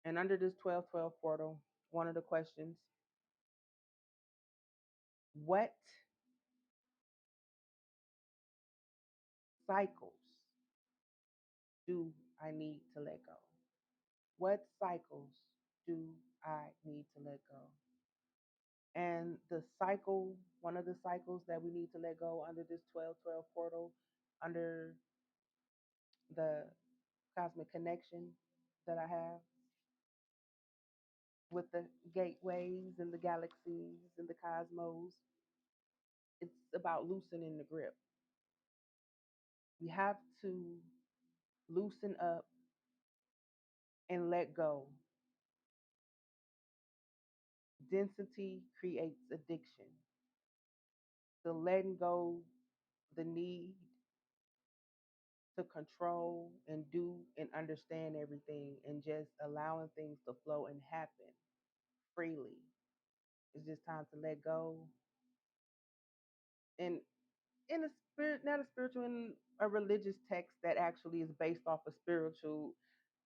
And under this 1212 portal, one of the questions, what cycles do I need to let go? What cycles do I need to let go? And the cycle, one of the cycles that we need to let go under this 1212 portal, under the cosmic connection that I have with the gateways and the galaxies and the cosmos, it's about loosening the grip. We have to loosen up and let go. Density creates addiction. The letting go, the need to control and do and understand everything and just allowing things to flow and happen freely. It's just time to let go. And in a spirit, not a spiritual, in a religious text that actually is based off of spiritual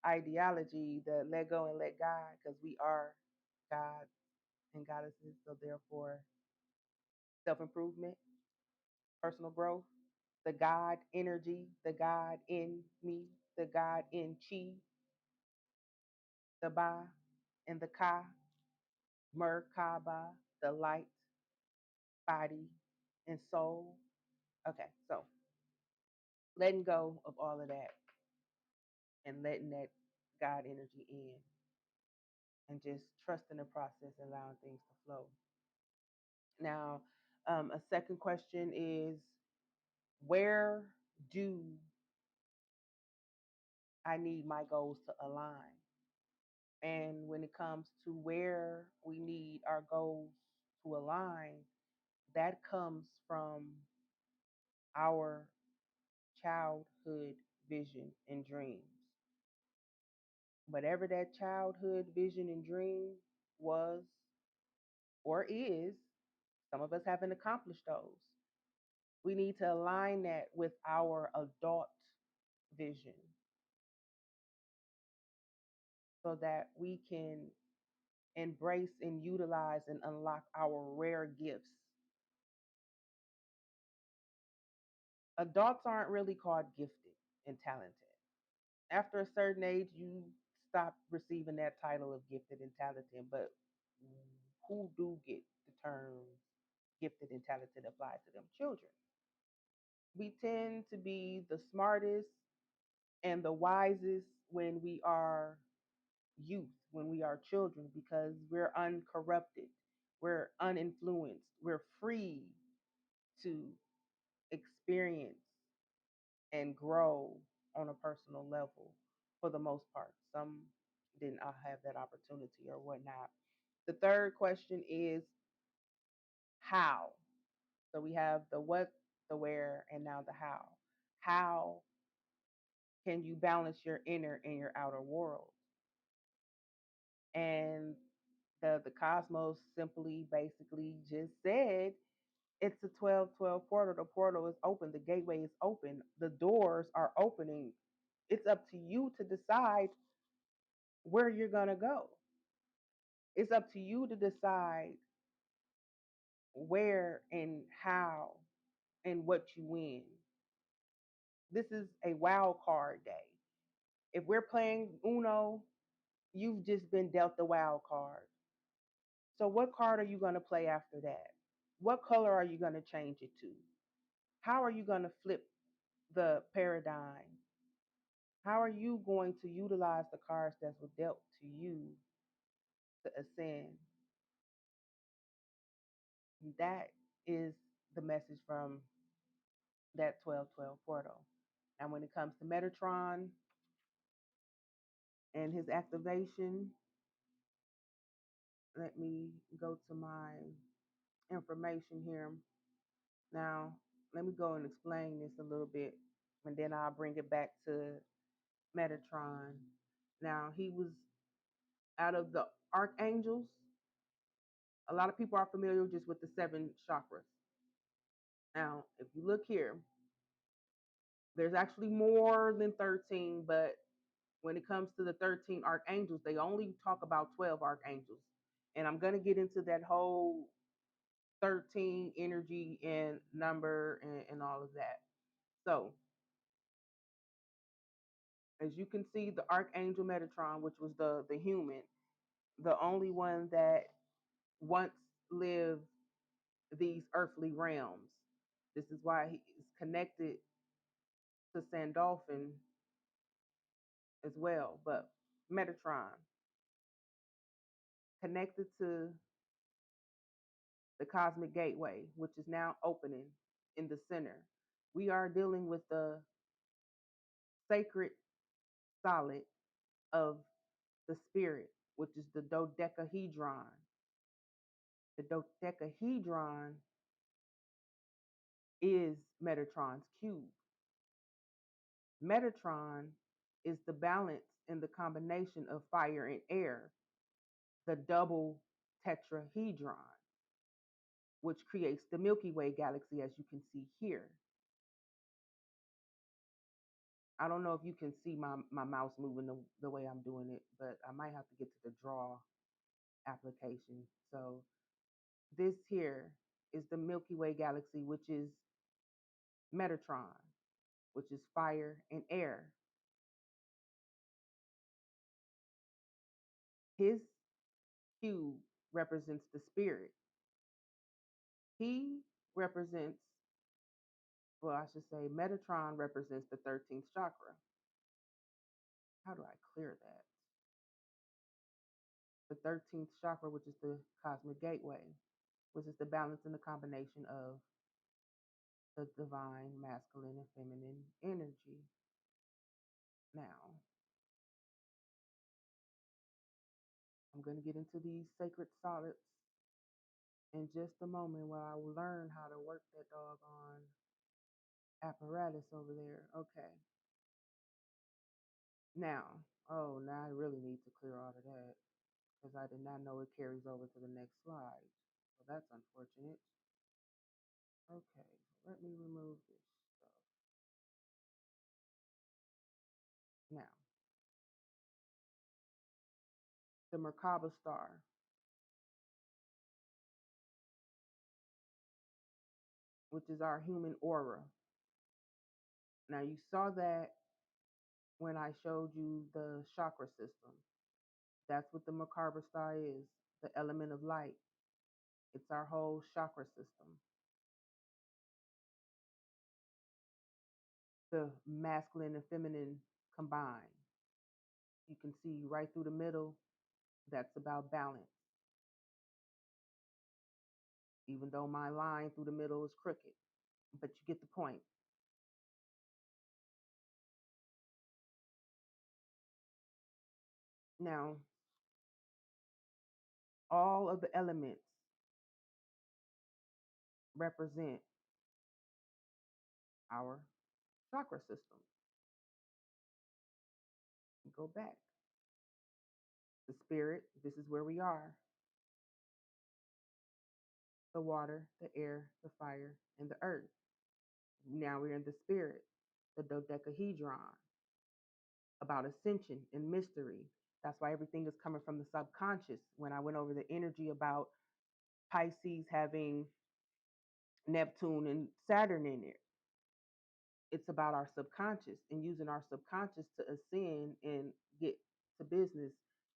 ideology, the let go and let God, because we are God and goddesses. So therefore, self improvement, personal growth, the God energy, the God in me, the God in chi, the ba and the ka, Merkaba, the light, body, and soul. Okay, so letting go of all of that and letting that God energy in and just trusting the process and allowing things to flow. Now, a second question is, where do I need my goals to align? And when it comes to where we need our goals to align, that comes from our childhood vision and dreams. Whatever that childhood vision and dream was or is, some of us haven't accomplished those. We need to align that with our adult vision so that we can embrace and utilize and unlock our rare gifts. Adults aren't really called gifted and talented. After a certain age, you stop receiving that title of gifted and talented, but who do get the term gifted and talented applied to them? Children. We tend to be the smartest and the wisest when we are youth, when we are children, because we're uncorrupted, we're uninfluenced, we're free to experience and grow on a personal level for the most part. Some didn't have that opportunity or whatnot. The third question is how. So we have the what, the where, and now the how. How can you balance your inner and your outer world? And the cosmos simply basically just said it's a 12-12 portal. The portal is open, the gateway is open, the doors are opening. It's up to you to decide where you're going to go. It's up to you to decide where and how and what you win. This is a wild card day. If we're playing Uno, you've just been dealt the wild card. So, what card are you going to play after that? What color are you going to change it to? How are you going to flip the paradigm? How are you going to utilize the cards that were dealt to you to ascend? That is the message from that 12-12 portal. And when it comes to Metatron and his activation, let me go to my information here. Now, let me go and explain this a little bit, and then I'll bring it back to Metatron. Now, he was out of the archangels. A lot of people are familiar just with the seven chakras. Now, if you look here, there's actually more than 13, but when it comes to the 13 archangels, they only talk about 12 archangels. And I'm going to get into that whole 13 energy and number and all of that. So, as you can see, the archangel Metatron, which was the human, the only one that once lived these earthly realms. This is why he is connected to Sandalphon as well. But Metatron, connected to the cosmic gateway, which is now opening in the center. We are dealing with the sacred solid of the spirit, which is the dodecahedron. The dodecahedron is Metatron's cube. Metatron is the balance in the combination of fire and air, the double tetrahedron, which creates the Milky Way galaxy, as you can see here. I don't know if you can see my mouse moving the way I'm doing it, but I might have to get to the draw application. So this here is the Milky Way galaxy, which is Metatron, which is fire and air. His cube represents the spirit. He represents, well, I should say Metatron represents the 13th chakra. How do I clear that? The 13th chakra, which is the cosmic gateway, which is the balance and the combination of the divine masculine and feminine energy. Now, I'm going to get into these sacred solids in just a moment while I will learn how to work that doggone apparatus over there. Okay. Now, oh, now I really need to clear all of that because I did not know it carries over to the next slide. So that's unfortunate. Okay, let me remove this stuff. Now, the Merkaba star, which is our human aura. Now, you saw that when I showed you the chakra system. That's what the Merkaba star is, the element of light. It's our whole chakra system. The masculine and feminine combined. You can see right through the middle, that's about balance. Even though my line through the middle is crooked, but you get the point. Now, all of the elements represent our chakra system. Go back. The spirit, this is where we are. The water, the air, the fire, and the earth. Now we're in the spirit, the dodecahedron, about ascension and mystery. That's why everything is coming from the subconscious. When I went over the energy about Pisces having Neptune and Saturn in it, it's about our subconscious and using our subconscious to ascend and get to business,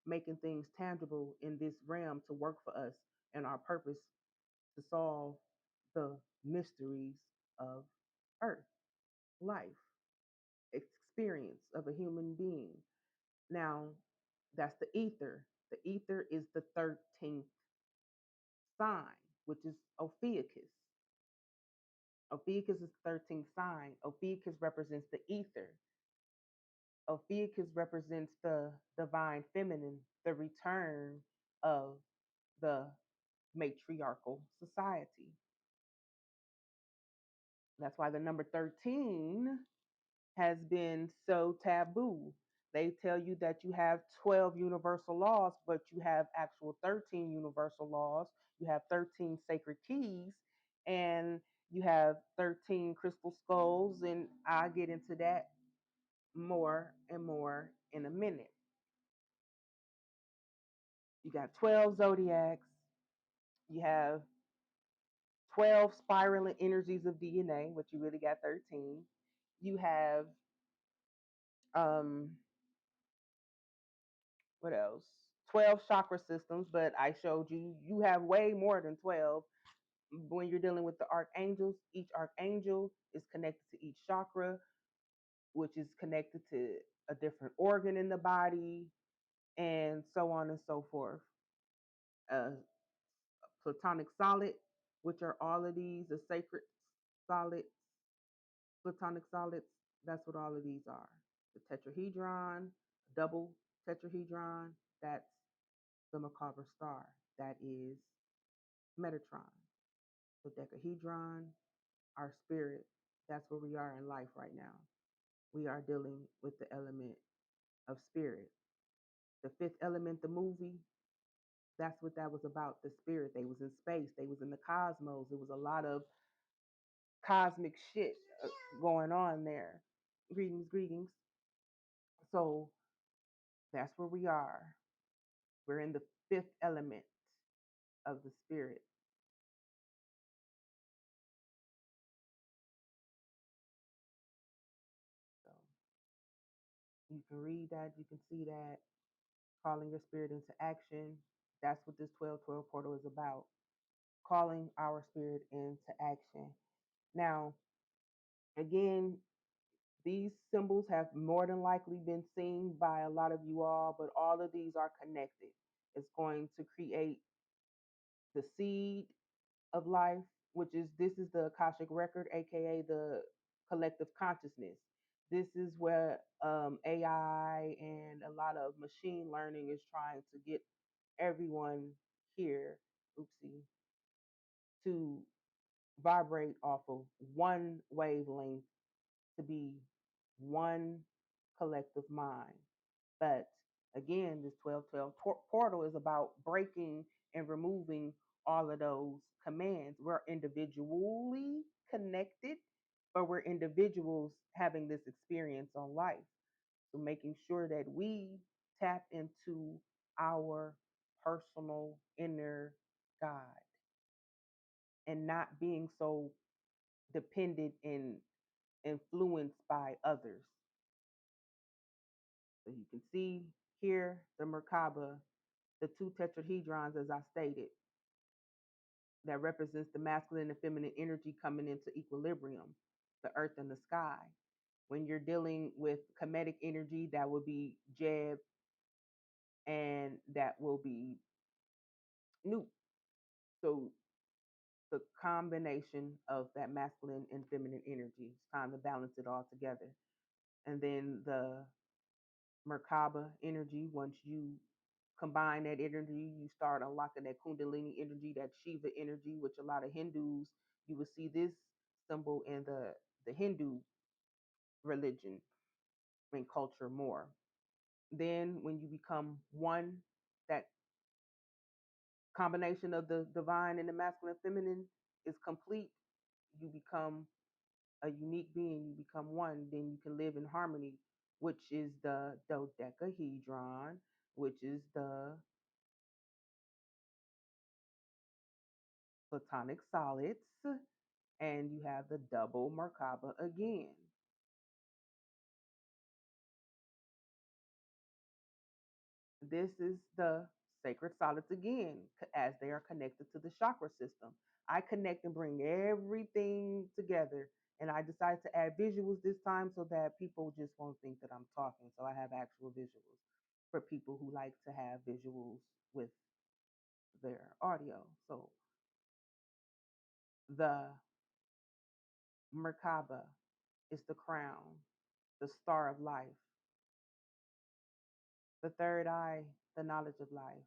making things tangible in this realm to work for us and our purpose to solve the mysteries of earth, life, experience of a human being. Now, that's the ether. The ether is the 13th sign, which is Ophiuchus. Ophiuchus is the 13th sign. Ophiuchus represents the ether. Ophiuchus represents the divine feminine, the return of the matriarchal society. That's why the number 13 has been so taboo. They tell you that you have 12 universal laws, but you have actual 13 universal laws. You have 13 sacred keys, and you have 13 crystal skulls. And I'll get into that more and more in a minute. You got 12 zodiacs. You have 12 spiraling energies of DNA, which you really got 13. You have um what else? 12 chakra systems, but I showed you you have way more than 12 when you're dealing with the archangels. Each archangel is connected to each chakra, which is connected to a different organ in the body, and so on and so forth. Uh, Platonic solid, which are all of these, the sacred solids, platonic solids, that's what all of these are. The tetrahedron, double tetrahedron, that's the Merkaba star. That is Metatron. The decahedron, our spirit, that's where we are in life right now. We are dealing with the element of spirit. The fifth element, the movie, that's what that was about. The spirit. They was in space. They was in the cosmos. It was a lot of cosmic shit going on there. Greetings, greetings. So that's where we are. We're in the fifth element of the spirit. So you can read that, you can see that, calling your spirit into action. That's what this 1212 portal is about. Calling our spirit into action. Now, again, these symbols have more than likely been seen by a lot of you all, but all of these are connected. It's going to create the seed of life, which is this is the Akashic record, aka the collective consciousness. This is where AI and a lot of machine learning is trying to get everyone here, oopsie, to vibrate off of one wavelength, to be one collective mind. But again, this 1212 portal is about breaking and removing all of those commands. We're individually connected, but we're individuals having this experience on life. So making sure that we tap into our personal inner God and not being so dependent and influenced by others. So you can see here the Merkaba, the two tetrahedrons, as I stated, that represents the masculine and feminine energy coming into equilibrium, the earth and the sky. When you're dealing with comedic energy, that will be Jeb and that will be Nuke. So the combination of that masculine and feminine energy. It's time to balance it all together. And then the Merkaba energy, once you combine that energy, you start unlocking that Kundalini energy, that Shiva energy, which a lot of Hindus, you will see this symbol in the Hindu religion and culture more. Then when you become one, that combination of the divine and the masculine and feminine is complete. You become a unique being, you become one, then you can live in harmony, which is the dodecahedron, which is the platonic solids, and you have the double Merkaba again. This is the sacred solids again, as they are connected to the chakra system. I connect and bring everything together. And I decided to add visuals this time so that people just won't think that I'm talking. So I have actual visuals for people who like to have visuals with their audio. So the Merkaba is the crown, the star of life, the third eye, the knowledge of life.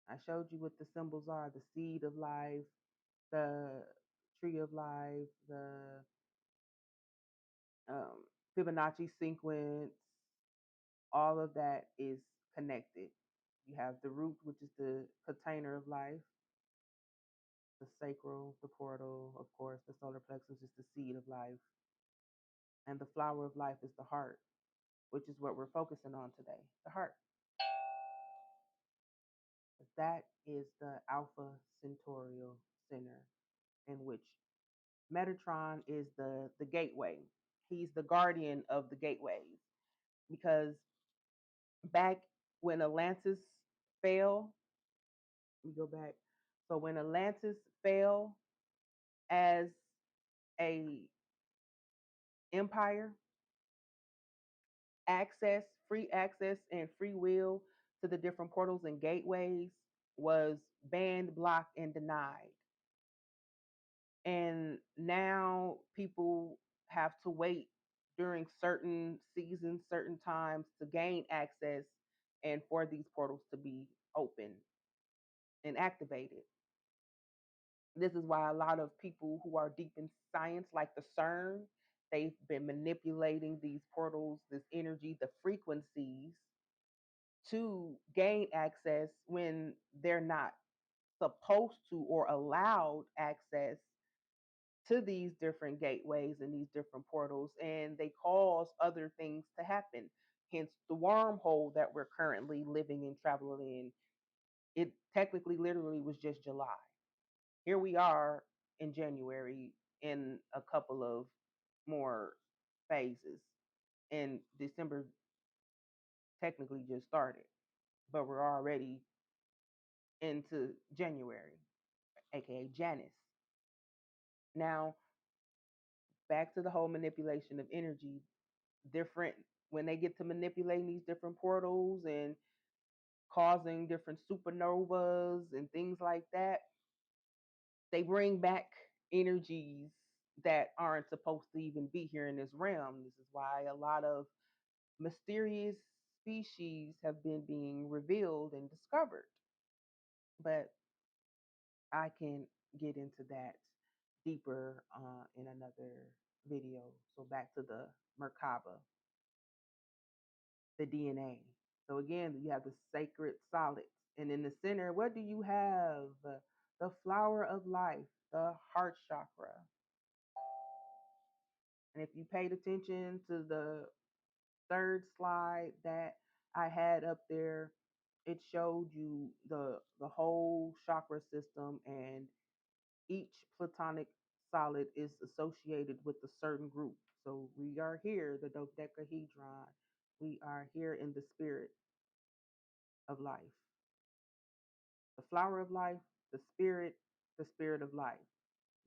I showed you what the symbols are: the seed of life, the tree of life, the Fibonacci sequence. All of that is connected. You have the root, which is the container of life, the sacral, the portal, of course, the solar plexus is the seed of life, and the flower of life is the heart. which is what we're focusing on today, the heart. That is the Alpha Centaurial Center, in which Metatron is the gateway. He's the guardian of the gateways because back when Atlantis fell, we go back. So when Atlantis fell as a empire, access, free access, and free will to the different portals and gateways was banned, blocked, and denied. And now people have to wait during certain seasons, certain times to gain access and for these portals to be open and activated. This is why a lot of people who are deep in science, like the CERN, they've been manipulating these portals, this energy, the frequencies to gain access when they're not supposed to or allowed access to these different gateways and these different portals, and they cause other things to happen. Hence, the wormhole that we're currently living and traveling in. It technically, literally, was just July. Here we are in January in a couple of more phases, and December technically just started, but we're already into January, aka Janus. Now, back to the whole manipulation of energy. Different when they get to manipulating these different portals and causing different supernovas and things like that, they bring back energies that aren't supposed to even be here in this realm. This is why a lot of mysterious species have been being revealed and discovered. But I can get into that deeper in another video. So back to the Merkaba, the DNA. So again, you have the sacred solids. And in the center, what do you have? The flower of life, the heart chakra. And if you paid attention to the third slide that I had up there, it showed you the whole chakra system, and each platonic solid is associated with a certain group. So we are here, the dodecahedron. We are here in the spirit of life, the flower of life, the spirit of life.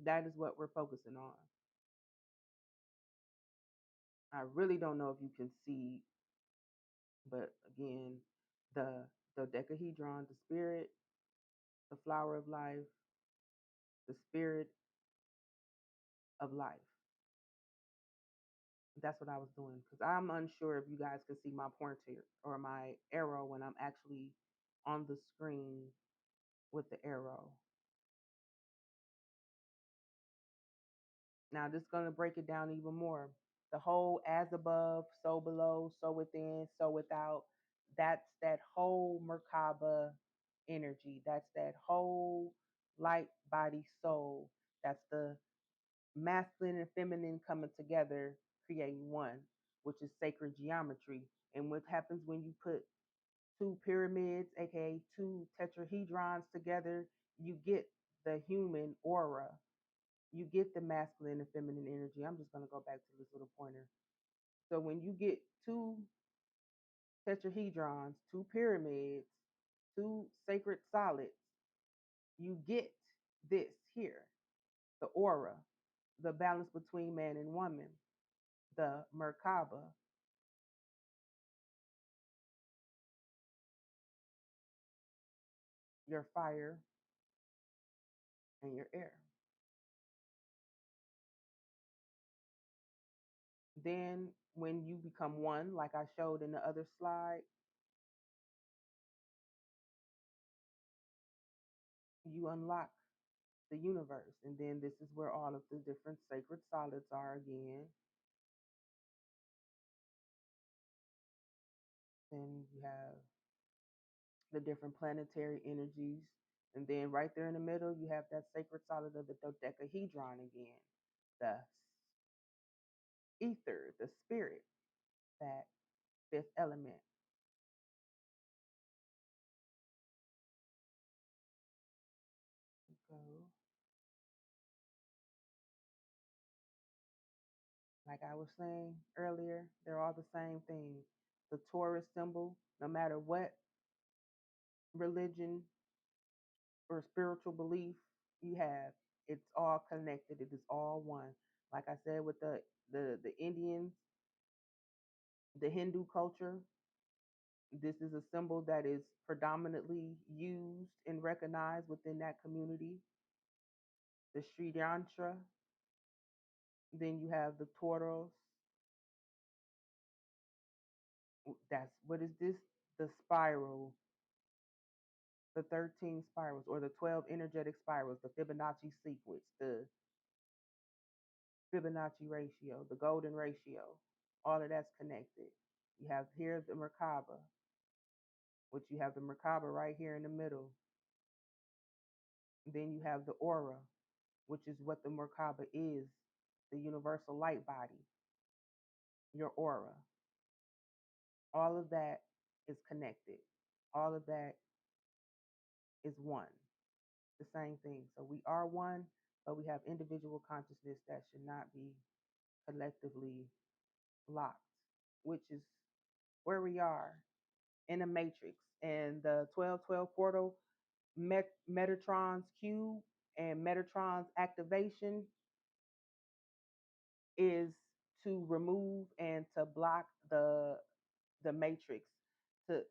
That is what we're focusing on. I really don't know if you can see, but again, the dodecahedron, the spirit, the flower of life, the spirit of life. That's what I was doing because I'm unsure if you guys can see my pointer or my arrow when I'm actually on the screen with the arrow. Now, this is going to break it down even more. The whole as above, so below, so within, so without. That's that whole Merkaba energy. That's that whole light body soul. That's the masculine and feminine coming together, creating one, which is sacred geometry. And what happens when you put two pyramids, aka two tetrahedrons together, you get the human aura. You get the masculine and feminine energy. I'm just going to go back to this little pointer. So when you get two tetrahedrons, two pyramids, two sacred solids, you get this here, the aura, the balance between man and woman, the Merkaba, your fire, and your air. Then, when you become one, like I showed in the other slide, you unlock the universe. And then this is where all of the different sacred solids are again. Then you have the different planetary energies. And then right there in the middle, you have that sacred solid of the dodecahedron again, the ether, the spirit, that fifth element. So, like I was saying earlier, they're all the same thing. The Taurus symbol, no matter what religion or spiritual belief you have, it's all connected. It is all one. Like I said, with the Indians, the Hindu culture, this is a symbol that is predominantly used and recognized within that community. The Sri Yantra, then you have the Toros. That's what is this? The spiral, the 13 spirals or the 12 energetic spirals, the Fibonacci sequence, the Fibonacci ratio, the golden ratio. All of that's connected. You have here the Merkaba, which you have the Merkaba right here in the middle. Then you have the aura, which is what the Merkaba is, the universal light body, your aura. All of that is connected. All of that is one, the same thing. So we are one, but we have individual consciousness that should not be collectively locked, which is where we are in a matrix. And the 1212 portal, Metatron's cube and Metatron's activation is to remove and to block the matrix.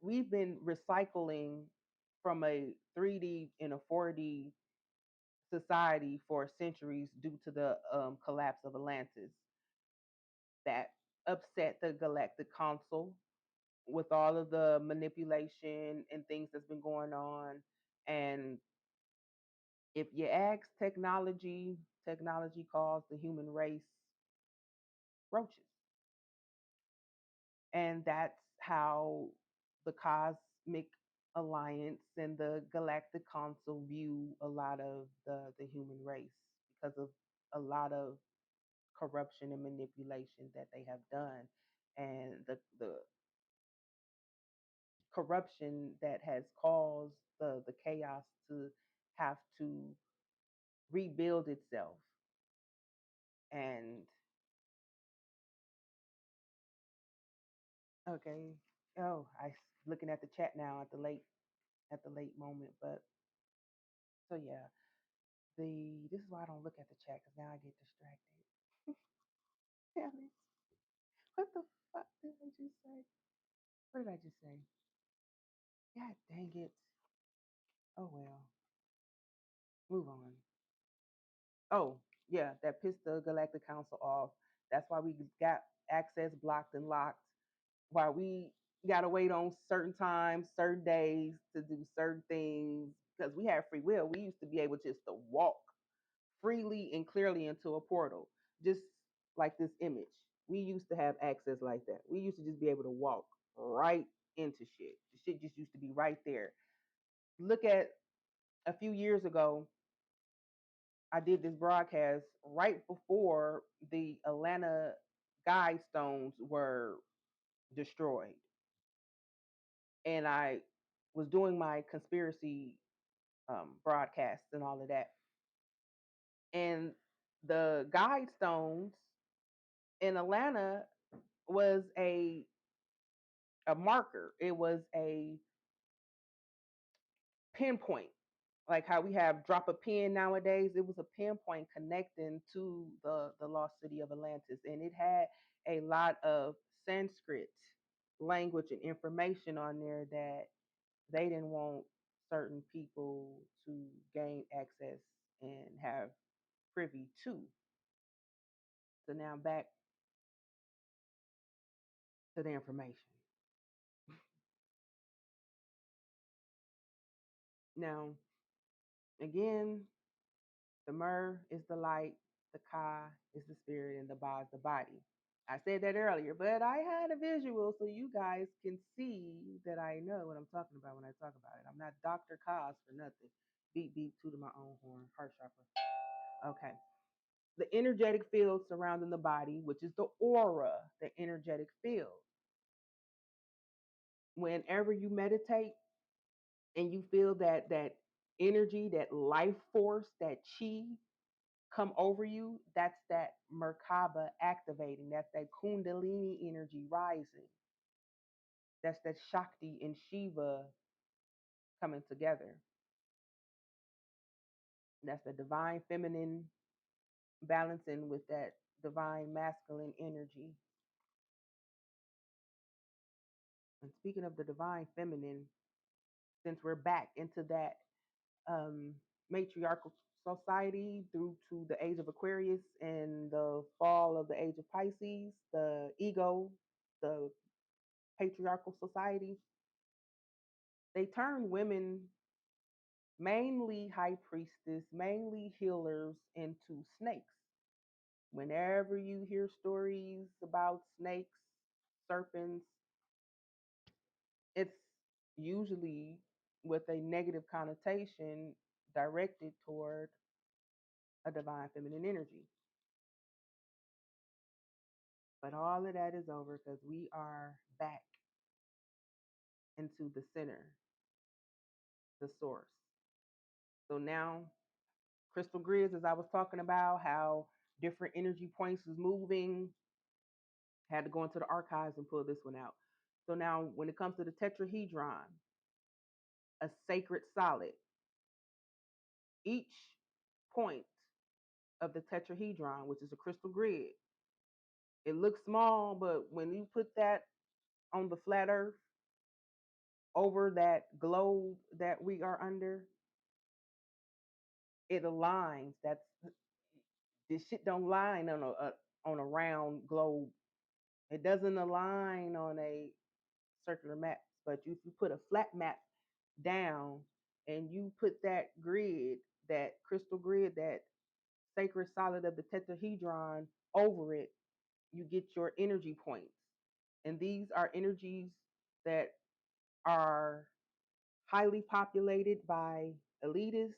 We've been recycling from a 3D and a 4D society for centuries due to the collapse of Atlantis that upset the Galactic Council with all of the manipulation and things that's been going on. And if you ask technology, technology calls the human race roaches. And that's how the Cosmic Alliance and the Galactic Council view a lot of the human race because of a lot of corruption and manipulation that they have done. And the corruption that has caused the chaos to have to rebuild itself. And okay, oh, I looking at the chat now at the late moment, but so yeah, this is why I don't look at the chat because now I get distracted. Damn it! What the fuck did I just say? What did I just say? God dang it! Oh well, move on. Oh yeah, that pissed the Galactic Council off. That's why we got access blocked and locked. Why we gotta wait on certain times, certain days to do certain things because we have free will. We used to be able just to walk freely and clearly into a portal, just like this image. We used to have access like that. We used to just be able to walk right into shit. The shit just used to be right there. Look at a few years ago, I did this broadcast right before the Atlanta guide stones were destroyed. And I was doing my conspiracy broadcasts and all of that. And the guide stones in Atlanta was a marker. It was a pinpoint, like how we have drop a pin nowadays. It was a pinpoint connecting to the lost city of Atlantis, and it had a lot of Sanskrit language and information on there that they didn't want certain people to gain access and have privy to. So now back to the information. Now, again, the Mer is the light, the Ka is the spirit, and the Ba is the body. I said that earlier, but I had a visual so you guys can see that I know what I'm talking about when I talk about it. I'm not Dr. Cos for nothing. Beep, beep, two to my own horn, heart chakra. Okay. The energetic field surrounding the body, which is the aura, the energetic field. whenever you meditate and you feel that energy, that life force, that chi come over you, that's that Merkaba activating. That's that Kundalini energy rising. That's that Shakti and Shiva coming together. That's the divine feminine balancing with that divine masculine energy. And speaking of the divine feminine, since we're back into that um, matriarchal society through to the age of Aquarius and the fall of the age of Pisces, the ego, the patriarchal society, they turn women, mainly high priestess, mainly healers, into snakes. Whenever you hear stories about snakes, serpents, it's usually with a negative connotation directed toward a divine feminine energy. But all of that is over because we are back into the center, the source. So now, crystal grids, as I was talking about, how different energy points is moving, had to go into the archives and pull this one out. So now, when it comes to the tetrahedron, a sacred solid, each point of the tetrahedron, which is a crystal grid, it looks small, but when you put that on the flat earth over that globe that we are under, it aligns. That's this shit don't line on a round globe. It doesn't align on a circular map. But if you put a flat map down and you put that grid, that crystal grid, that sacred solid of the tetrahedron over it, you get your energy points. And these are energies that are highly populated by elitists,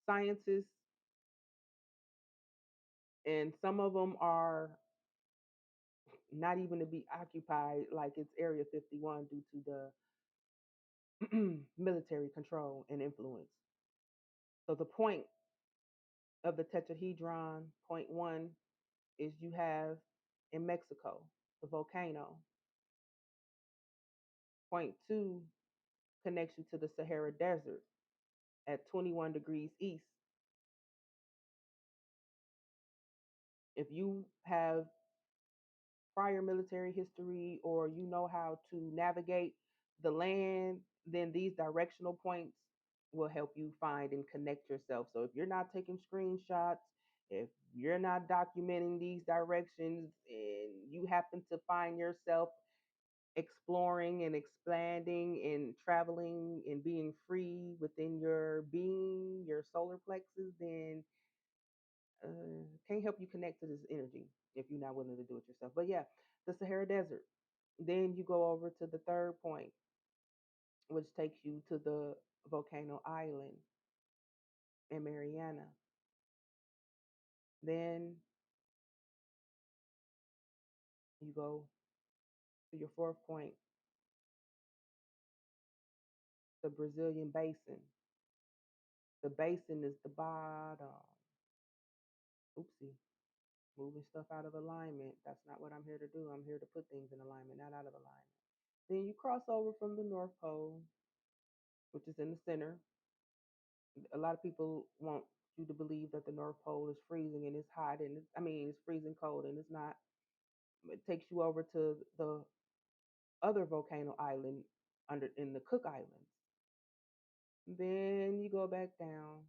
scientists, and some of them are not even to be occupied like it's Area 51 due to the military control and influence. So the point of the tetrahedron, point one, is you have in Mexico, the volcano. Point two connects you to the Sahara Desert at 21 degrees east. If you have prior military history or you know how to navigate the land, then these directional points will help you find and connect yourself. So if you're not taking screenshots, if you're not documenting these directions and you happen to find yourself exploring and expanding and traveling and being free within your being, your solar plexus, then can't help you connect to this energy if you're not willing to do it yourself. But yeah, the Sahara Desert. Then you go over to the third point, which takes you to the volcano island in Mariana. Then you go to your fourth point, the Brazilian basin. The basin is the bottom. Oopsie, moving stuff out of alignment. That's not what I'm here to do. I'm here to put things in alignment, not out of alignment. Then you cross over from the North Pole, which is in the center. A lot of people want you to believe that the North Pole is freezing and it's hot and it's freezing cold and it's not. It takes you over to the other volcano island under in the Cook Islands. Then you go back down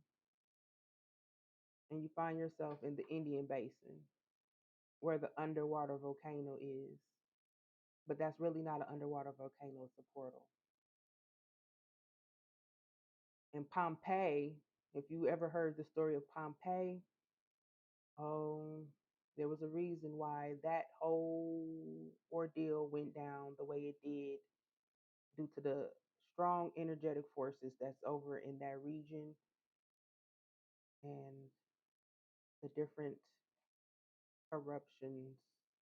and you find yourself in the Indian Basin where the underwater volcano is. But that's really not an underwater volcano, it's a portal. In Pompeii, if you ever heard the story of Pompeii, oh, there was a reason why that whole ordeal went down the way it did due to the strong energetic forces that's over in that region and the different eruptions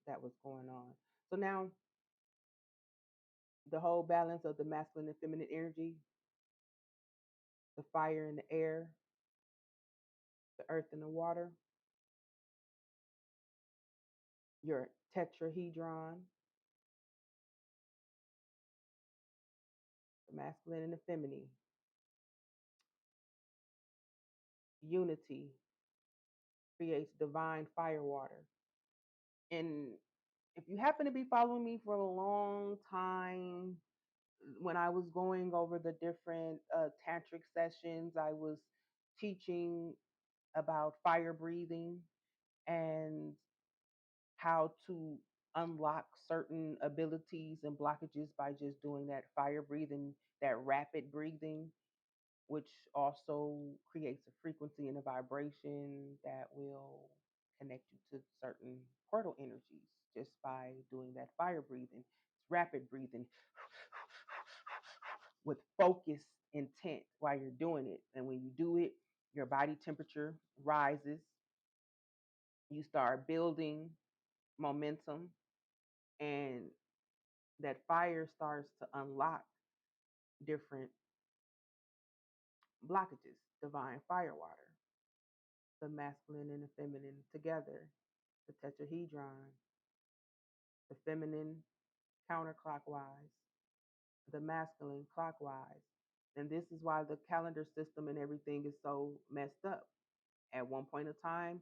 that was going on. So now the whole balance of the masculine and feminine energy, the fire and the air, the earth and the water, your tetrahedron, the masculine and the feminine, unity creates divine fire water. And if you happen to be following me for a long time, when I was going over the different tantric sessions, I was teaching about fire breathing and how to unlock certain abilities and blockages by just doing that fire breathing, that rapid breathing, which also creates a frequency and a vibration that will connect you to certain portal energies just by doing that fire breathing. It's rapid breathing with focused intent while you're doing it. And when you do it, your body temperature rises. You start building momentum, and that fire starts to unlock different blockages. Divine fire water, the masculine and the feminine together, the tetrahedron, the feminine counterclockwise, the masculine clockwise. And this is why the calendar system and everything is so messed up. At one point of time,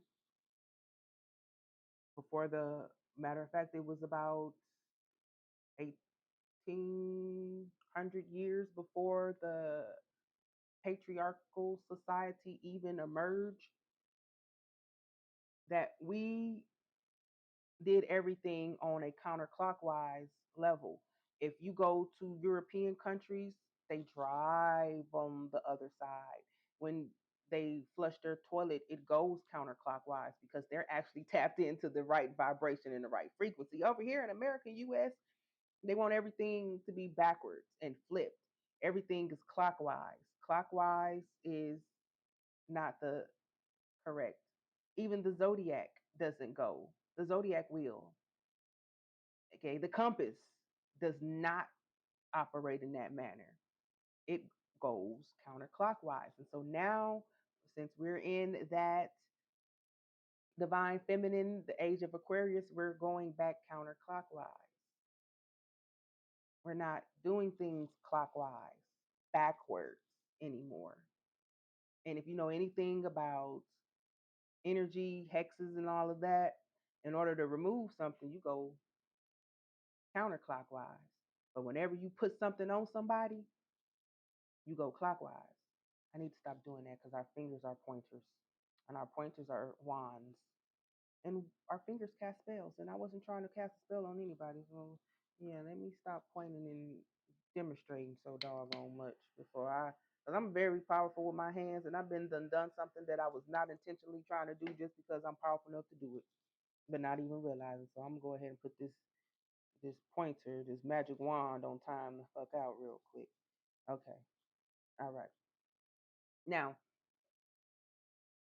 before the matter of fact, it was about 1800 years before the patriarchal society even emerged, that we did everything on a counterclockwise level. If you go to European countries, they drive on the other side. When they flush their toilet, it goes counterclockwise because they're actually tapped into the right vibration and the right frequency. Over here in America, US, they want everything to be backwards and flipped. Everything is clockwise. Clockwise is not the correct. Even the zodiac doesn't go. The zodiac wheel, okay, the compass does not operate in that manner. It goes counterclockwise. And so now, since we're in that divine feminine, the age of Aquarius, we're going back counterclockwise. We're not doing things clockwise, backwards anymore. And if you know anything about energy, hexes, and all of that, in order to remove something, you go counterclockwise. But whenever you put something on somebody, you go clockwise. I need to stop doing that because our fingers are pointers and our pointers are wands and our fingers cast spells. And I wasn't trying to cast a spell on anybody. So, yeah, let me stop pointing and demonstrating so doggone much before because I'm very powerful with my hands, and I've been done something that I was not intentionally trying to do just because I'm powerful enough to do it, but not even realizing. So I'm gonna go ahead and put this pointer, this magic wand on time the fuck out real quick. Okay. All right. Now,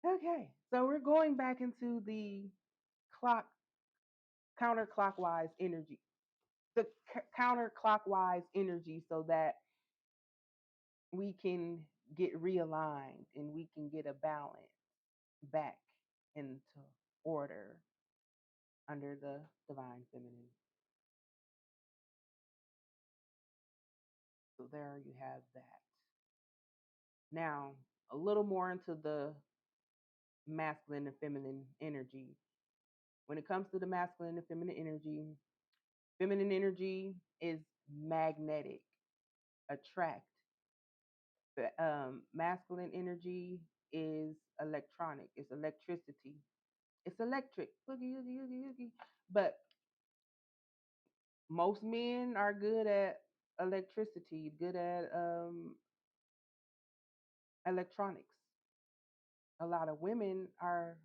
okay. So we're going back into the clock counterclockwise energy. The counterclockwise energy so that we can get realigned and we can get a balance back into order under the divine feminine. So there you have that. Now, a little more into the masculine and feminine energy. When it comes to the masculine and feminine energy is magnetic, attract. The masculine energy is electronic, it's electricity, it's electric, boogie, oogie, oogie, oogie. But most men are good at electricity, good at electronics. A lot of women are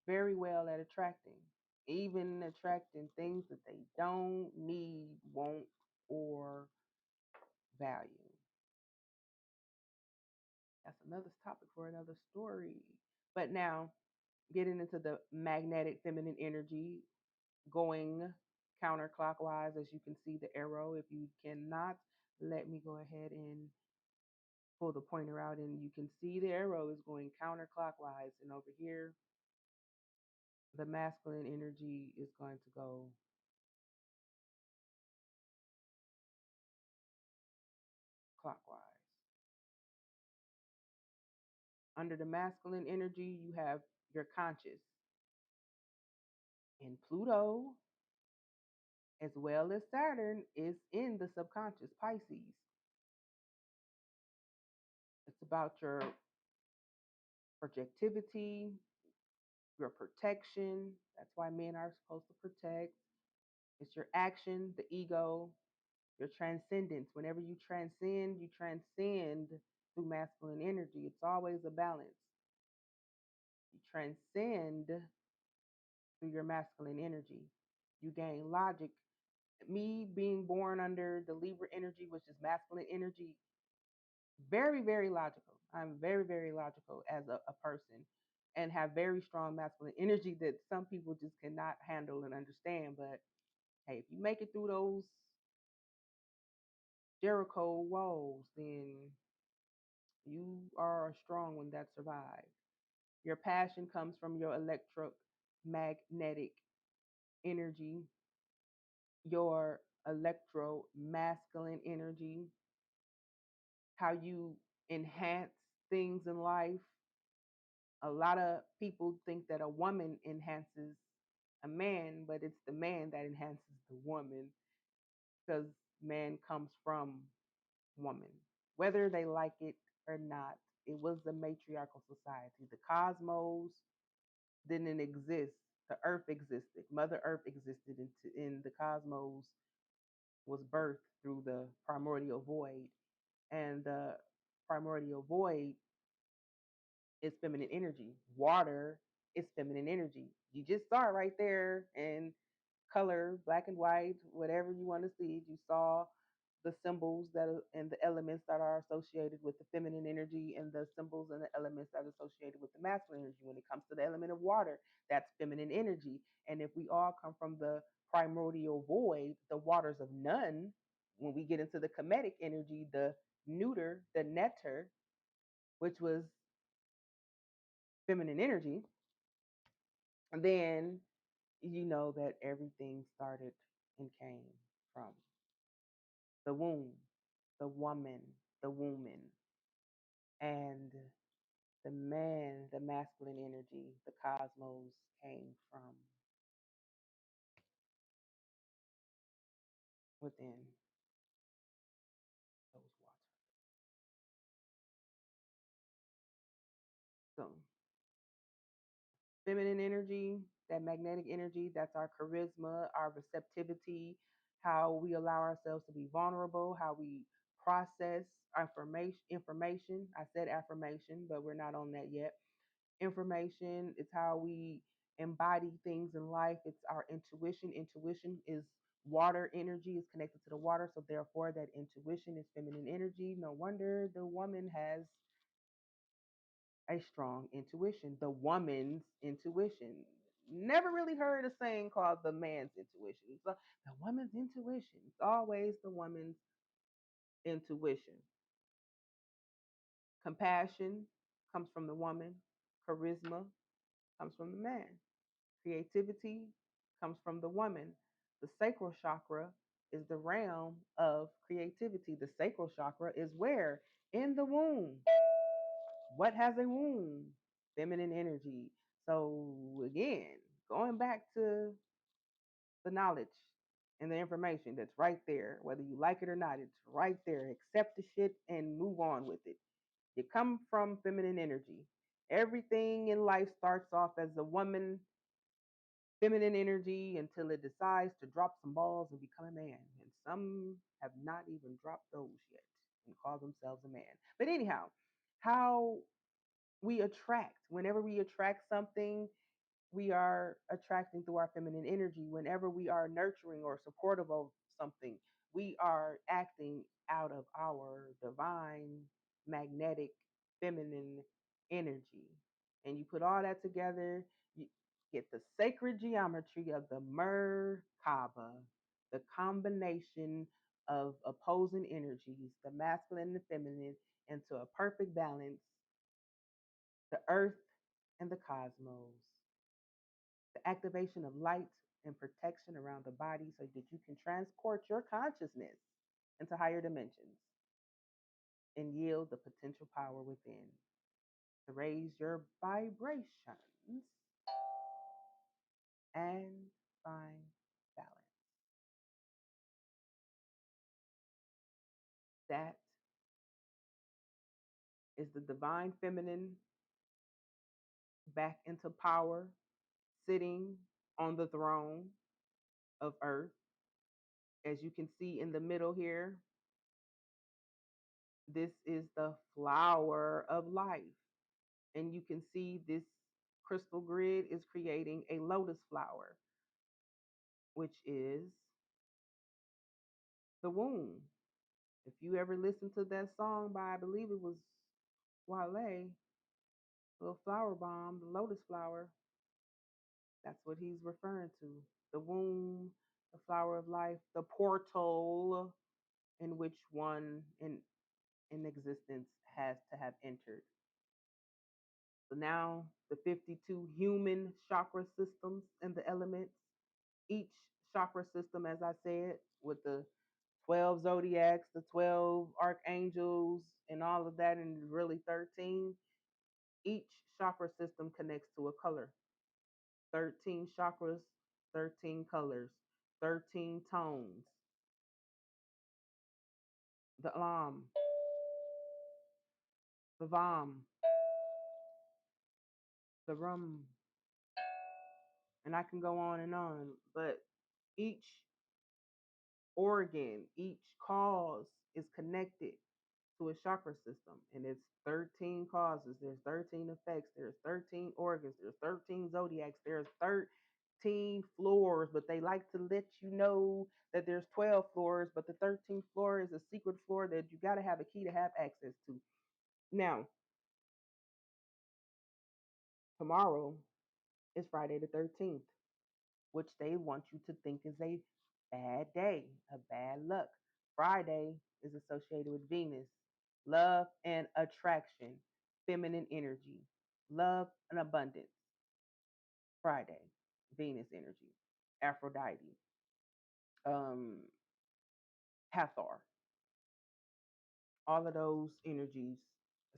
very well at attracting, even attracting things that they don't need, want, or value. That's another topic for another story. But now, getting into the magnetic feminine energy, going. counterclockwise, as you can see the arrow. If you cannot, let me go ahead and pull the pointer out, and you can see the arrow is going counterclockwise. And over here, the masculine energy is going to go clockwise. Under the masculine energy, you have your conscious. And Pluto, as well as Saturn, is in the subconscious, Pisces. It's about your projectivity, your protection. That's why men are supposed to protect. It's your action, the ego, your transcendence. Whenever you transcend through masculine energy. It's always a balance. You transcend through your masculine energy. You gain logic. Me being born under the Libra energy, which is masculine energy, very, very logical. I'm very, very logical as a person and have very strong masculine energy that some people just cannot handle and understand. But hey, if you make it through those Jericho walls, then you are a strong one that survives. Your passion comes from your electromagnetic energy, your electro-masculine energy, how you enhance things in life. A lot of people think that a woman enhances a man, but it's the man that enhances the woman because man comes from woman, whether they like it or not. It was the matriarchal society. The cosmos didn't exist. The earth existed. Mother Earth existed in the cosmos was birthed through the primordial void. And the primordial void is feminine energy. Water is feminine energy. You just saw it right there in color, black and white, whatever you want to see. You saw the symbols that are, and the elements that are associated with the feminine energy and the symbols and the elements that are associated with the masculine energy. When it comes to the element of water, that's feminine energy. And if we all come from the primordial void, the waters of none, when we get into the Kemetic energy, the neuter, the netter, which was feminine energy, then you know that everything started and came from the womb, the woman, the woman, and the man, the masculine energy, the cosmos came from within those waters. So, feminine energy, that magnetic energy, that's our charisma, our receptivity, how we allow ourselves to be vulnerable, how we process information. I said affirmation, but we're not on that yet. Information, it's how we embody things in life. It's our intuition. Intuition is water energy, is connected to the water. So therefore that intuition is feminine energy. No wonder the woman has a strong intuition, the woman's intuition. Never really heard a saying called the man's intuition. So the woman's intuition. It's always the woman's intuition. Compassion comes from the woman. Charisma comes from the man. Creativity comes from the woman. The sacral chakra is the realm of creativity. The sacral chakra is where? In the womb. What has a womb? Feminine energy. So, again, going back to the knowledge and the information that's right there, whether you like it or not, it's right there. Accept the shit and move on with it. You come from feminine energy. Everything in life starts off as a woman, feminine energy, until it decides to drop some balls and become a man. And some have not even dropped those yet and call themselves a man. But anyhow, how we attract, whenever we attract something, we are attracting through our feminine energy. Whenever we are nurturing or supportive of something, we are acting out of our divine, magnetic, feminine energy. And you put all that together, get the sacred geometry of the Merkaba, the combination of opposing energies, the masculine and the feminine, into a perfect balance, the earth and the cosmos, the activation of light and protection around the body so that you can transport your consciousness into higher dimensions and yield the potential power within to raise your vibrations and find balance. That is the divine feminine back into power, sitting on the throne of earth. As you can see in the middle here, this is the flower of life. And you can see this crystal grid is creating a lotus flower, which is the womb. If you ever listen to that song by, I believe it was Wale, Little Flower Bomb, the lotus flower, that's what he's referring to. The womb, the flower of life, the portal in which one in existence has to have entered. So now the 52 human chakra systems and the elements, each chakra system, as I said, with the 12 zodiacs, the 12 archangels, and all of that, and really 13, each chakra system connects to a color. 13 chakras, 13 colors, 13 tones. The Lam, the Vam, the Rum, and I can go on, but each organ, each cause is connected to a chakra system, and it's 13 causes, there's 13 effects, there's 13 organs, there's 13 zodiacs, there's 13 floors, but they like to let you know that there's 12 floors, but the 13th floor is a secret floor that you got to have a key to have access to. Now, tomorrow is Friday the 13th, which they want you to think is a bad day, a bad luck. Friday is associated with Venus, love and attraction, feminine energy, love and abundance. Friday, Venus energy, Aphrodite, um, Hathor, all of those energies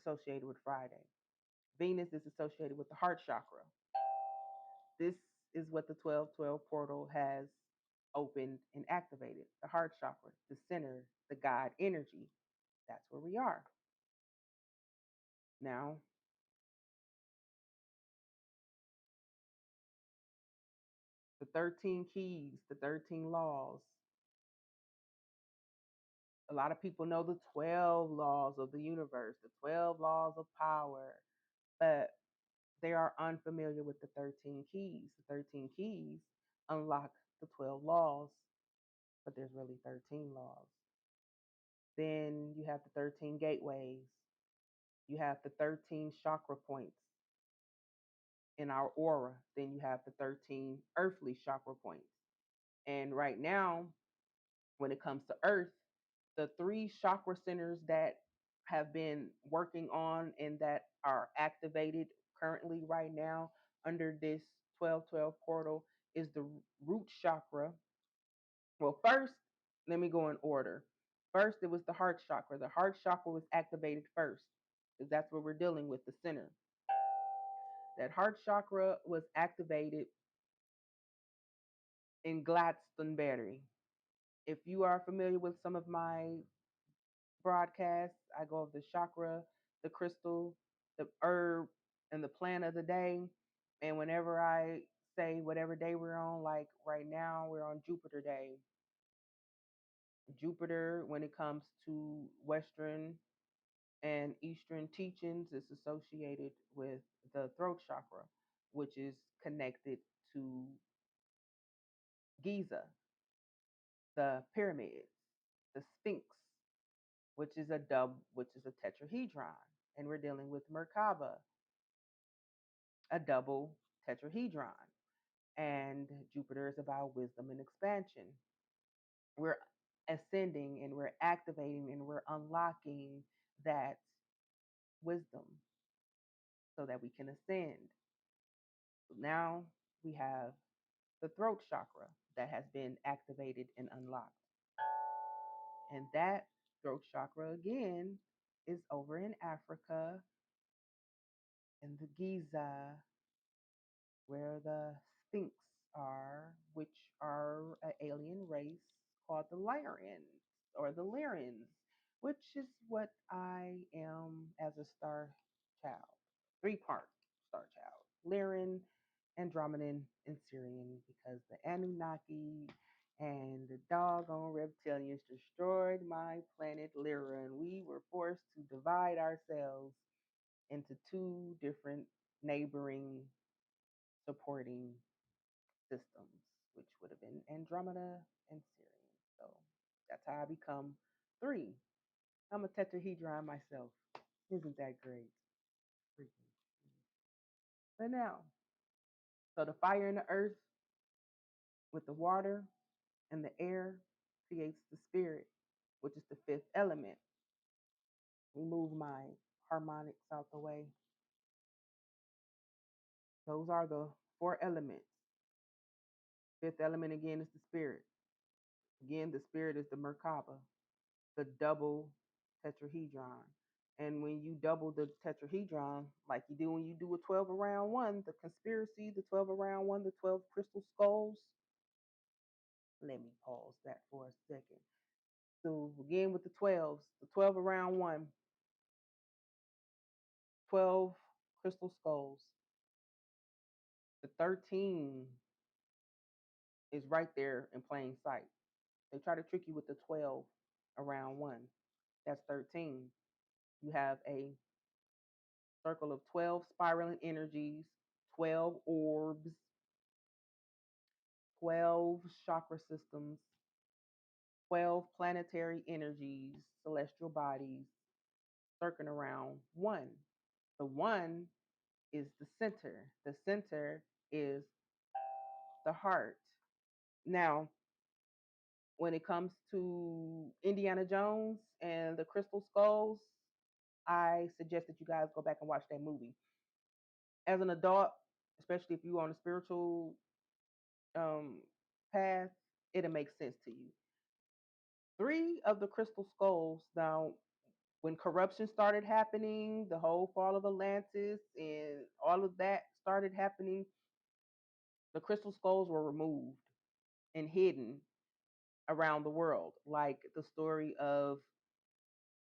associated with Friday. Venus is associated with the heart chakra. This is what the 1212 portal has opened and activated. The heart chakra, the center, the God energy. That's where we are. Now, the 13 keys, the 13 laws. A lot of people know the 12 laws of the universe, the 12 laws of power, but they are unfamiliar with the 13 keys. The 13 keys unlock the 12 laws, but there's really 13 laws. Then you have the 13 gateways. You have the 13 chakra points in our aura. Then you have the 13 earthly chakra points. And right now, when it comes to earth, the three chakra centers that have been working on and that are activated currently right now under this 1212 portal is the root chakra. Well, first, let me go in order. First, it was the heart chakra. The heart chakra was activated first because that's what we're dealing with, the center. That heart chakra was activated in Glastonbury. If you are familiar with some of my broadcasts, I go over the chakra, the crystal, the herb, and the plant of the day. And whenever I say whatever day we're on, like right now, we're on Jupiter Day. Jupiter, when it comes to Western and Eastern teachings, is associated with the throat chakra, which is connected to Giza, the pyramids, the Sphinx, which is a tetrahedron, and we're dealing with Merkaba, a double tetrahedron. and Jupiter is about wisdom and expansion. We're ascending and we're activating and we're unlocking that wisdom so that we can ascend. Now we have the throat chakra that has been activated and unlocked. And that throat chakra again is over in Africa in the Giza where the Sphinx are, which are an alien race called the Lyrians or the Lyrans, which is what I am as a star child. Three-part star child. Lyran, Andromedan, and Syrian, because the Anunnaki and the doggone reptilians destroyed my planet Lyra, and we were forced to divide ourselves into two different neighboring supporting systems, which would have been Andromeda and Sirius. So that's how I become three. I'm a tetrahedron myself. Isn't that great? Freaking. But now, so the fire and the earth with the water and the air creates the spirit, which is the fifth element. Remove my harmonics out the way. Those are the four elements. Fifth element again is the spirit. Again, the spirit is the Merkaba, the double tetrahedron. And when you double the tetrahedron, like you do when you do a 12 around one, the conspiracy, the 12 around one, the 12 crystal skulls. Let me pause that for a second. So again with the 12s, the 12 around one, 12 crystal skulls. The 13 is right there in plain sight. They try to trick you with the 12 around one. That's 13. You have a circle of 12 spiraling energies, 12 orbs, 12 chakra systems, 12 planetary energies, celestial bodies, circling around one. The one is the center. The center is the heart. Now, when it comes to Indiana Jones and the Crystal Skulls, I suggest that you guys go back and watch that movie. As an adult, especially if you're on a spiritual um, path, it'll make sense to you. Three of the crystal skulls. Now, when corruption started happening, the whole fall of Atlantis and all of that started happening, the crystal skulls were removed and hidden around the world, like the story of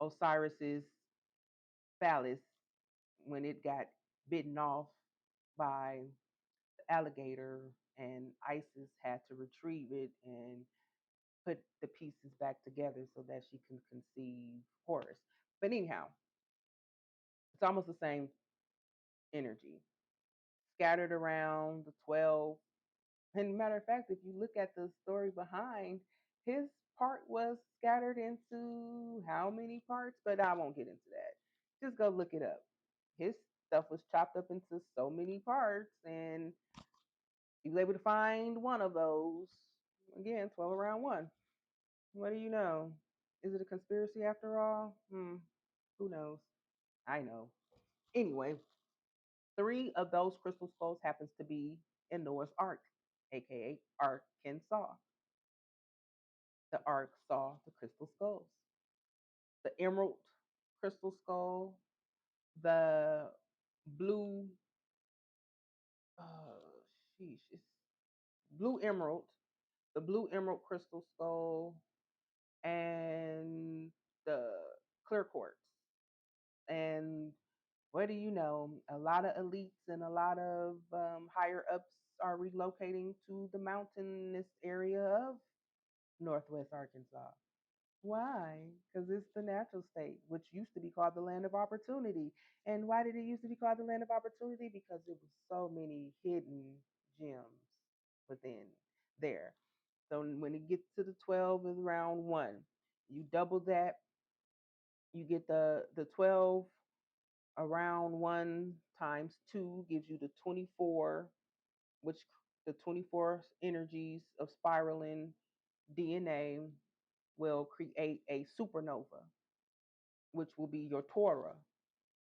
Osiris's phallus when it got bitten off by the alligator, and Isis had to retrieve it and put the pieces back together so that she can conceive Horus. But anyhow, it's almost the same energy scattered around the 12. And matter of fact, if you look at the story behind, his part was scattered into how many parts? But I won't get into that. Just go look it up. His stuff was chopped up into so many parts, and he was able to find one of those. Again, 12 around one. What do you know? Is it a conspiracy after all? Who knows? I know. Anyway, three of those crystal skulls happens to be in Noah's Ark, aka Arkansas. The Ark saw the crystal skulls. The emerald crystal skull, the blue, sheesh, it's blue emerald, the blue emerald crystal skull, and the clear quartz. And what do you know? A lot of elites and a lot of higher ups are relocating to the mountainous area of Northwest Arkansas. Why? Because it's the natural state, which used to be called the land of opportunity. And why did it used to be called the land of opportunity? Because there was so many hidden gems within there. So when it gets to the 12 is round one. You double that, you get the 12 around one times two gives you the 24, which the 24 energies of spiraling DNA will create a supernova, which will be your Torah.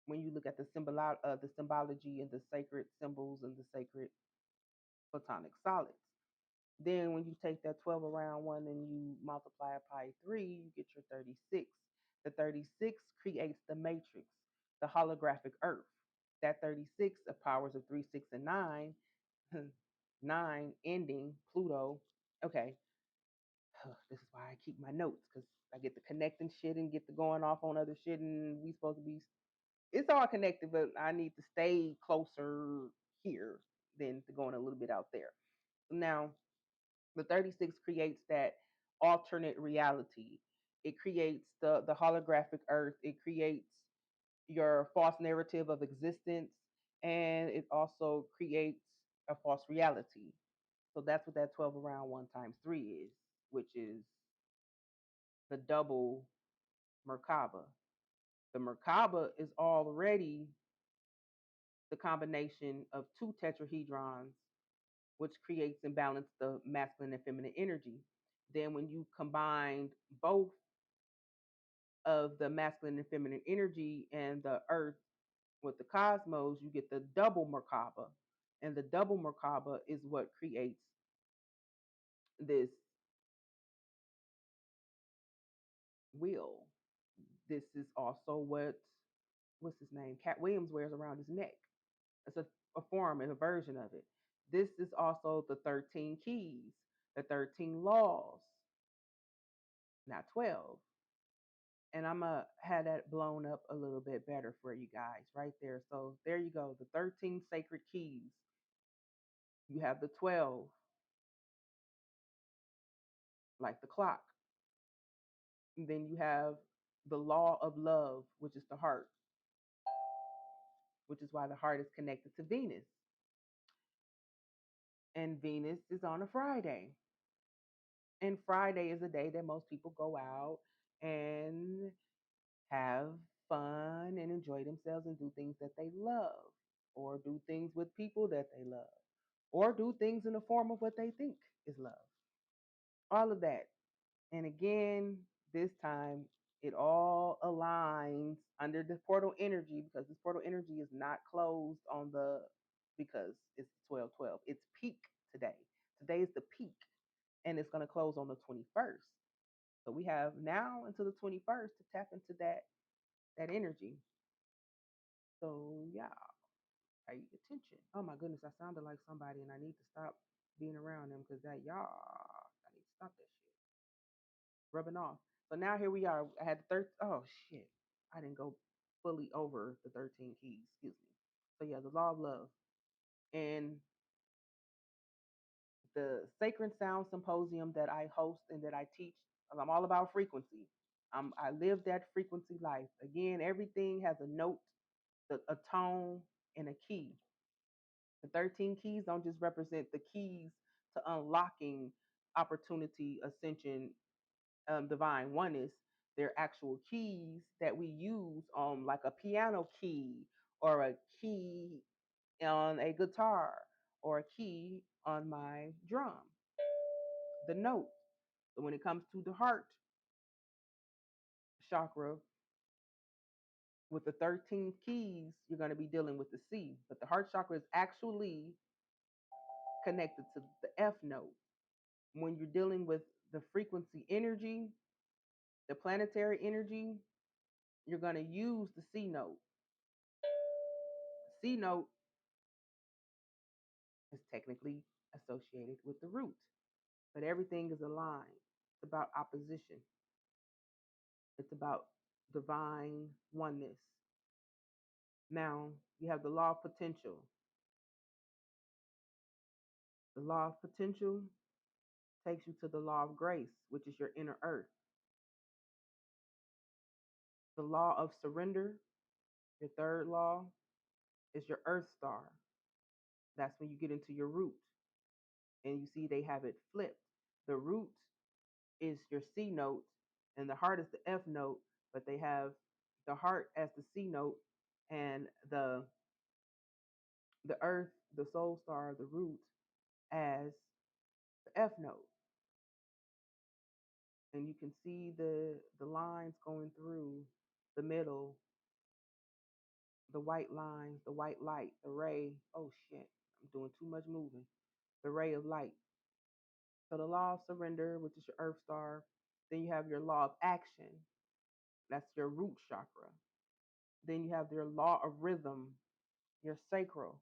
When you look at the symbology and the sacred symbols and the sacred platonic solids. Then when you take that 12 around one and you multiply it by 3, you get your 36. The 36 creates the matrix, the holographic earth. That 36 of powers of 3, 6, and 9, 9 ending Pluto. Okay, this is why I keep my notes because I get to connecting shit and get to going off on other shit, and we supposed to be. It's all connected, but I need to stay closer here than to going a little bit out there. Now, the 36 creates that alternate reality. It creates the holographic earth. It creates your false narrative of existence, and it also creates a false reality. So that's what that 12 around 1 times 3 is, which is the double Merkaba. The Merkaba is already the combination of two tetrahedrons, which creates and balances the masculine and feminine energy. Then when you combine both of the masculine and feminine energy and the earth with the cosmos, you get the double Merkaba. And the double Merkaba is what creates this wheel. This is also what's his name? Cat Williams wears around his neck. It's a form and a version of it. This is also the 13 keys, the 13 laws, not 12. And I'm going to have that blown up a little bit better for you guys right there. So there you go, the 13 sacred keys. You have the 12, like the clock. And then you have the law of love, which is the heart, which is why the heart is connected to Venus. And Venus is on a Friday. And Friday is a day that most people go out and have fun and enjoy themselves and do things that they love, or do things with people that they love, or do things in the form of what they think is love. All of that. And again, this time it all aligns under the portal energy, because this portal energy is not closed on the because it's 12/12. It's peak today. Today is the peak, and it's going to close on the 21st. So we have now until the 21st to tap into that energy. So yeah, pay attention. Oh my goodness, I sounded like somebody, and I need to stop being around them because that y'all. I need to stop that shit rubbing off. So now here we are. I had the third. Oh shit, I didn't go fully over the 13 keys. Excuse me. So yeah, the law of love and the Sacred Sound Symposium that I host and that I teach. I'm all about frequency. I live that frequency life. Again, everything has a note, a tone, and a key. The 13 keys don't just represent the keys to unlocking opportunity, ascension, divine oneness. They're actual keys that we use on like a piano key or a key on a guitar or a key on my drum, the note. So when it comes to the heart chakra, with the 13 keys, you're going to be dealing with the C. But the heart chakra is actually connected to the F note. When you're dealing with the frequency energy, the planetary energy, you're going to use the C note. C note is technically associated with the root, but everything is aligned. It's about opposition, it's about divine oneness. Now, you have the law of potential. The law of potential takes you to the law of grace, which is your inner earth. The law of surrender, your third law, is your earth star. That's when you get into your root. And you see they have it flipped. The root is your C note, and the heart is the F note, but they have the heart as the C note, and the earth, the soul star, the root as the F note. And you can see the lines going through the middle, the white lines, the white light, the ray. Oh shit, I'm doing too much moving. The ray of light. So the law of surrender, which is your earth star. Then you have your law of action. That's your root chakra. Then you have your law of rhythm, your sacral.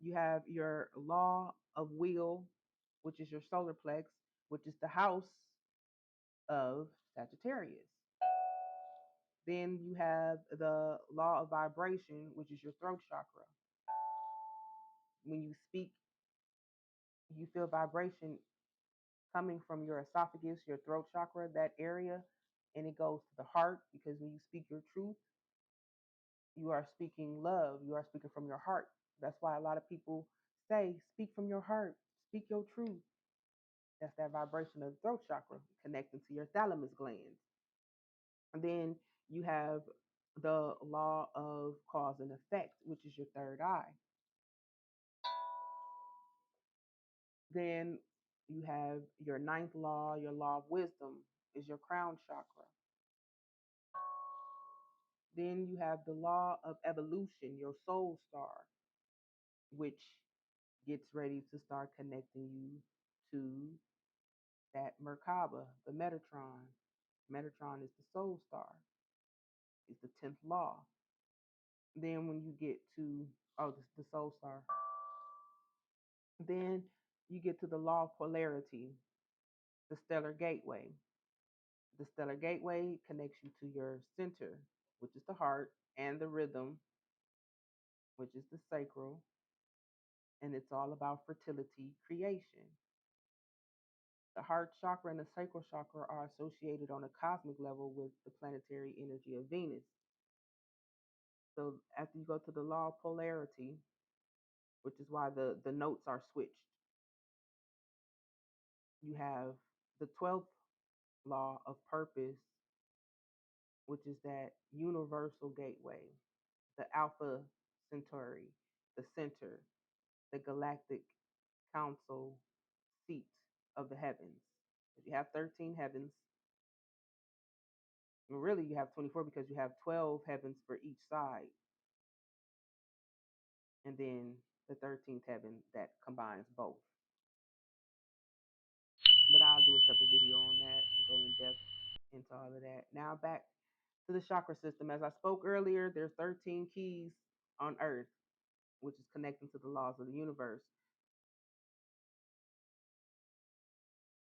You have your law of will, which is your solar plex, which is the house of Sagittarius. Then you have the law of vibration, which is your throat chakra. When you speak, you feel vibration coming from your esophagus, your throat chakra, that area, and it goes to the heart because when you speak your truth, you are speaking love. You are speaking from your heart. That's why a lot of people say, speak from your heart, speak your truth. That's that vibration of the throat chakra connecting to your thalamus glands. And then you have the law of cause and effect, which is your third eye. Then you have your ninth law, your law of wisdom is your crown chakra. Then you have the law of evolution, your soul star, which gets ready to start connecting you to that Merkaba, the Metatron. Metatron is the soul star, it's the 10th law. Then when you get to, oh, the soul star, then you get to the law of polarity, the stellar gateway. The stellar gateway connects you to your center, which is the heart, and the rhythm, which is the sacral, and it's all about fertility creation. The heart chakra and the sacral chakra are associated on a cosmic level with the planetary energy of Venus. So after you go to the law of polarity, which is why the notes are switched, you have the 12th law of purpose, which is that universal gateway, the Alpha Centauri, the center, the galactic council seat of the heavens. If you have 13 heavens, well, really you have 24 because you have 12 heavens for each side. And then the 13th heaven that combines both. But I'll do a separate video on that and go in depth into all of that. Now back to the chakra system. As I spoke earlier, there's 13 keys on Earth, which is connecting to the laws of the universe.